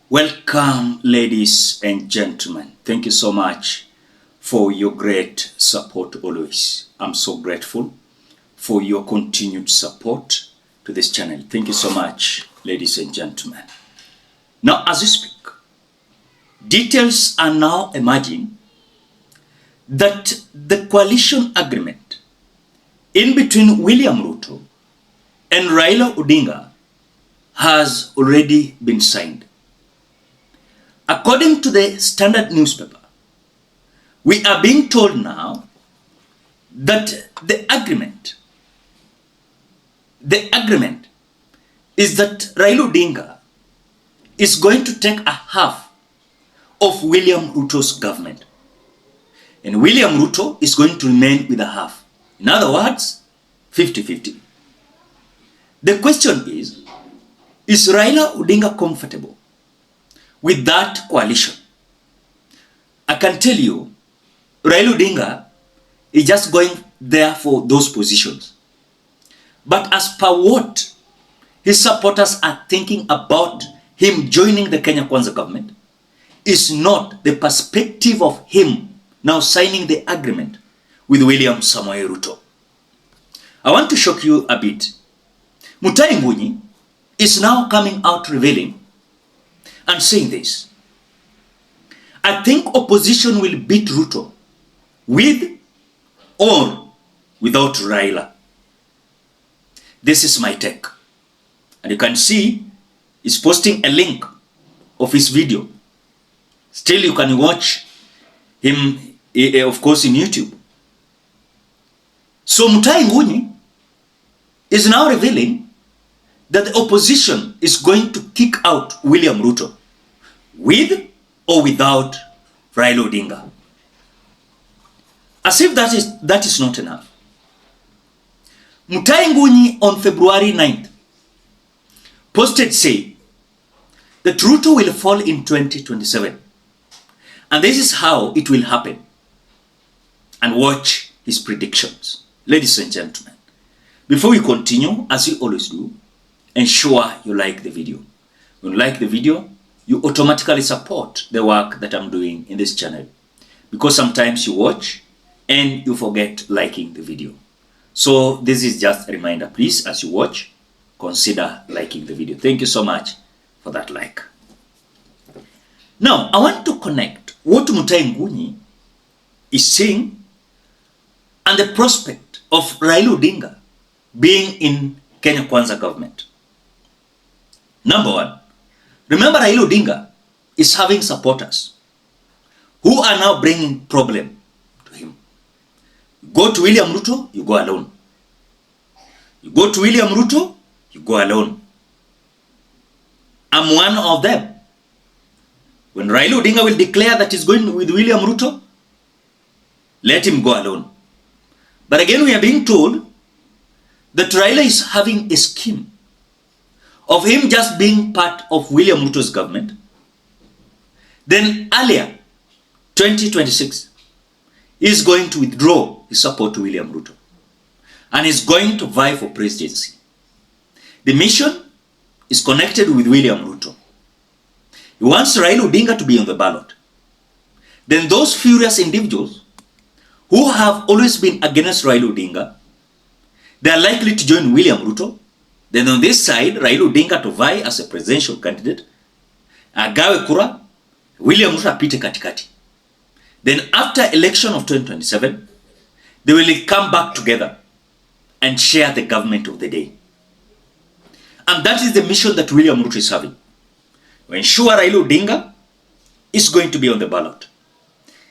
Welcome, ladies and gentlemen. Thank you so much for your great support always. I'm so grateful for your continued support to this channel. Thank you so much, ladies and gentlemen. Now, as we speak, details are now emerging that the coalition agreement in between William Ruto and RAILA Odinga has already been signed. According to the Standard newspaper, we are being told now that the agreement is that RAILA Odinga is going to take a half of William Ruto's government. And William Ruto is going to remain with a half. In other words, 50-50. The question is RAILA Odinga comfortable with that coalition? I can tell you, RAILA Odinga is just going there for those positions. But as per what his supporters are thinking about him joining the Kwanza government is not the perspective of him now signing the agreement with William Samoei Ruto. I want to shock you a bit. Mutahi Ngunyi is now coming out revealing and saying this: I think opposition will beat Ruto with or without RAILA. This is my take. And you can see he's posting a link of his video. Still, you can watch him, of course, in YouTube. So Mutahi Ngunyi is now revealing that the opposition is going to kick out William Ruto with or without RAILA Odinga. As if that is not enough. Mutahi Ngunyi on February 9th posted saying that Ruto will fall in 2027. And this is how it will happen. And watch his predictions. Ladies and gentlemen, before we continue, as we always do, ensure you like the video. When you like the video, you automatically support the work that I'm doing in this channel. Because sometimes you watch and you forget liking the video. So this is just a reminder. Please, as you watch, consider liking the video. Thank you so much for that like. Now, I want to connect what Mutahi Ngunyi is saying and the prospect of RAILA Odinga being in Kwanza government. Number one, remember RAILA Odinga is having supporters who are now bringing problem to him. You go to William Ruto, you go alone. You go to William Ruto, you go alone. I'm one of them. When RAILA Odinga will declare that he's going with William Ruto, let him go alone. But again, we are being told that RAILA is having a scheme of him just being part of William Ruto's government. Then earlier, 2026, he's going to withdraw his support to William Ruto. And he's going to vie for presidency. The mission is connected with William Ruto. He wants RAILA Odinga to be on the ballot. Then those furious individuals who have always been against RAILA Odinga, they are likely to join William Ruto. Then on this side, RAILA Odinga to vie as a presidential candidate. Agawe kura, William Ruto apite katikati. Then after election of 2027, they will come back together and share the government of the day. And that is the mission that William Ruto is having. To ensure RAILA Odinga is going to be on the ballot.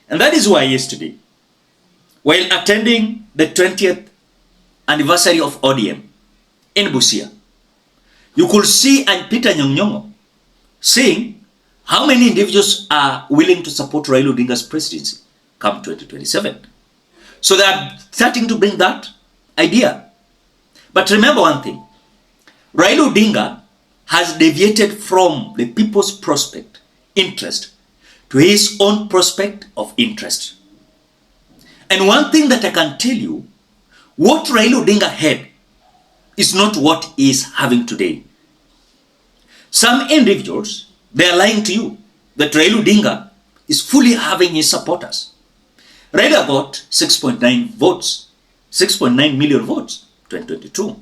And that is why yesterday, while attending the 20th anniversary of ODM in Busia, you could see Peter Nyong'o saying how many individuals are willing to support RAILA Odinga's presidency come 2027. So they are starting to bring that idea. But remember one thing, RAILA Odinga has deviated from the people's prospect, interest, to his own prospect of interest. And one thing that I can tell you, what RAILA Odinga had is not what he is having today. Some individuals They are lying to you that Raila Odinga is fully having his supporters. Raila got 6.9 votes, 6.9 million votes, 2022.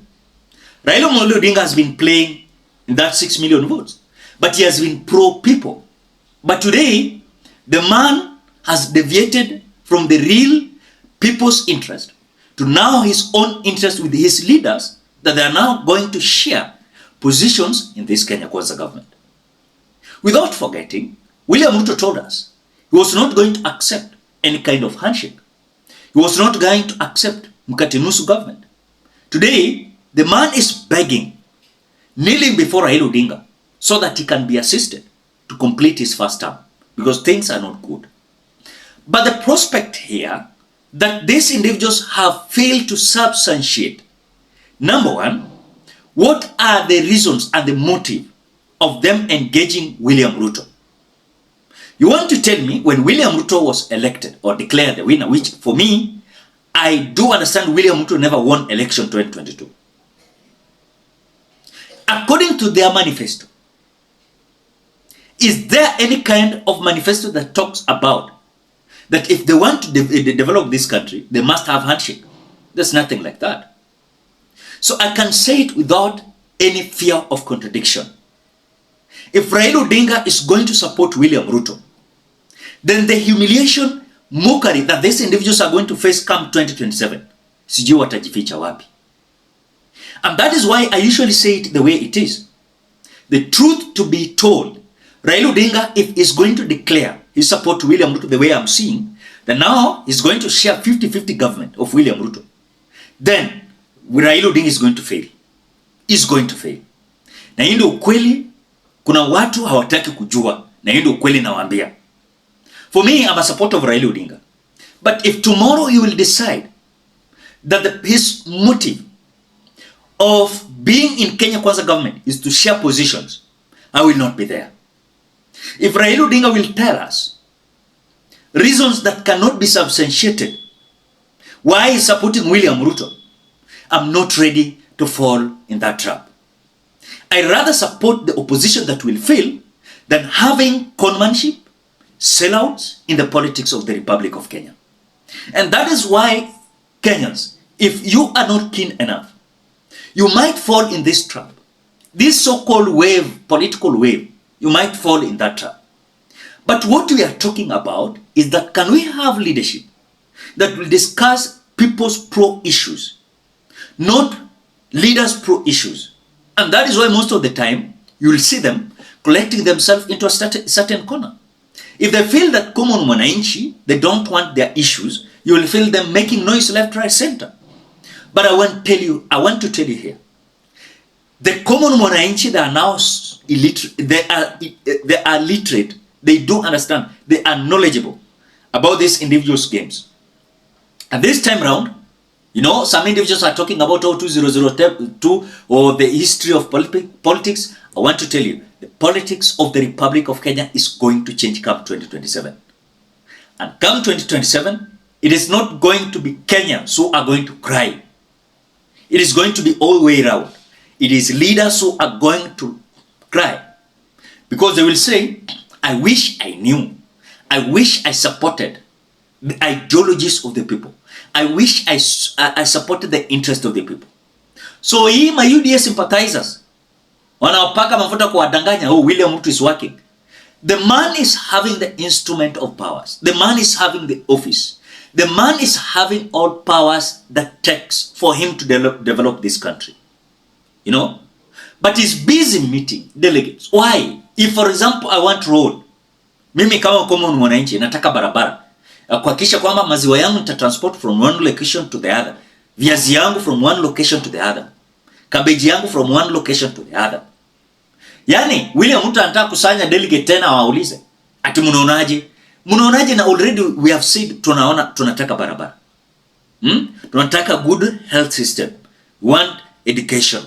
Raila Odinga has been playing in that 6 million votes, but he has been pro-people. But today, the man has deviated from the real people's interest to now his own interest with his leaders, that they are now going to share positions in this Kwanza government. Without forgetting, William Ruto told us he was not going to accept any kind of handshake. He was not going to accept Mkatinusu government. Today, the man is begging, kneeling before Raila Odinga so that he can be assisted to complete his first term, because things are not good. But the prospect here that these individuals have failed to substantiate. Number one, what are the reasons and the motive of them engaging William Ruto? You want to tell me when William Ruto was elected or declared the winner, which for me, I do understand William Ruto never won election 2022. According to their manifesto, is there any kind of manifesto that talks about that if they want to develop this country, they must have handshake? There's nothing like that. So I can say it without any fear of contradiction. If Raila Odinga is going to support William Ruto, then the humiliation, mockery that these individuals are going to face come 2027, sijui watajificha wapi. And that is why I usually say it the way it is. The truth to be told, Raila Odinga, if he's going to declare his support to William Ruto the way I'm seeing, then now he's going to share 50-50 government of William Ruto. Then Raila Odinga is going to fail. Is going to fail. Na hii ndio ukweli, kuna watu hawataki kujua, na hii ndio ukweli nawaambia. For me, I'm a supporter of Raila Odinga. But if tomorrow you will decide that his motive of being in Kenya Kwanza government is to share positions, I will not be there. If Raila Odinga will tell us reasons that cannot be substantiated why he's supporting William Ruto, I'm not ready to fall in that trap. I rather support the opposition that will fail than having conmanship, sellouts in the politics of the Republic of Kenya. And that is why Kenyans, if you are not keen enough, you might fall in this trap. This so-called wave, political wave, you might fall in that trap. But what we are talking about is that can we have leadership that will discuss people's pro-issues, not leaders' pro-issues. And that is why most of the time, you will see them collecting themselves into a certain corner. If they feel that common mwananchi, they don't want their issues, you will feel them making noise left, right, center. But I want to tell you here, the common mwananchi, they are now illiterate, they are literate, they do understand, they are knowledgeable about these individuals' games. And this time around, you know, some individuals are talking about 2002 or the history of politics. I want to tell you, the politics of the Republic of Kenya is going to change come 2027. And come 2027, it is not going to be Kenyans who are going to cry. It is going to be all the way around. It is leaders who are going to cry. Because they will say, I wish I knew. I wish I supported the ideologies of the people. I wish I supported the interest of the people. So hii my UDA sympathizers wanawapaka mafuta kuwadanganya, oh, William Ruto is working. The man is having the instrument of powers. The man is having the office. The man is having all powers that takes for him to develop this country. You know? But he's busy meeting delegates. Why? If for example I want road, mimi kama common mwananchi nataka barabara, kuhakikisha kwamba maziwa yangu nitatransport from one location to the other, viazi yangu from one location to the other, cabbage yangu from one location to the other. Yani William Ruto anataka kusanya delegate tena waulize ati mnaonaje? Mnaonaje? Na already we have said tunataka barabara. Tunataka good health system. We want education,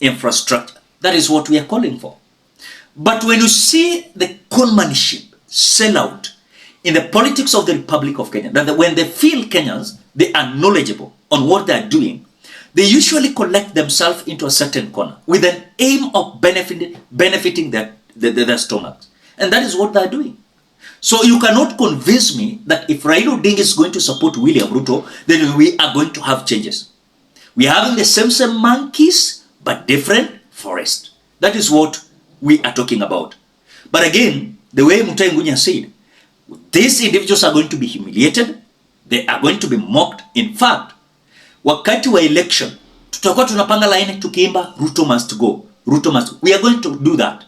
infrastructure. That is what we are calling for. But when you see the conmanship, sellout in the politics of the Republic of Kenya, that when they feel Kenyans, they are knowledgeable on what they are doing, they usually collect themselves into a certain corner with an aim of benefiting their stomachs. And that is what they're doing. So you cannot convince me that if Raila Odinga is going to support William Ruto, then we are going to have changes. We are having the same monkeys, but different forest. That is what we are talking about. But again, the way Mutahi Ngunya said, these individuals are going to be humiliated. They are going to be mocked. In fact, wakati wa election, tutakuwa tunapanga line tukiimba Ruto must go. Ruto must go. We are going to do that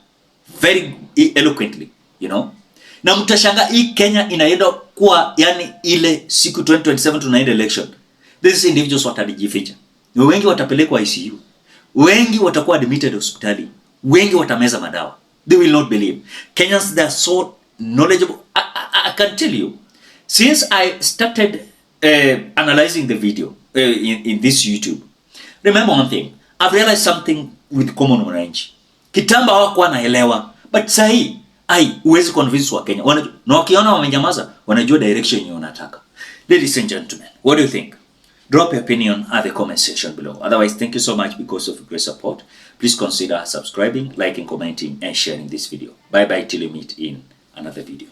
very eloquently, you know. Na mtashanga hii Kenya inaenda kuwa yani ile siku 2027 tunaenda election. These individuals watajificha. Wengi watapelekwa ICU. Wengi watakuwa admitted hospitali. Wengi watameza madawa. They will not believe. Kenyans, they are so knowledgeable. I can tell you, since I started analyzing the video in this YouTube, remember one thing, I've realized something with common wananchi. Kitamba hawakuwa naelewa, but sahi, huwezi convince wa Kenya. Na wakiona wamenyamaza, wanajua direction yenye wanataka. Ladies and gentlemen, what do you think? Drop your opinion at the comment section below. Otherwise, thank you so much because of your great support. Please consider subscribing, liking, commenting, and sharing this video. Bye bye till you meet in another video.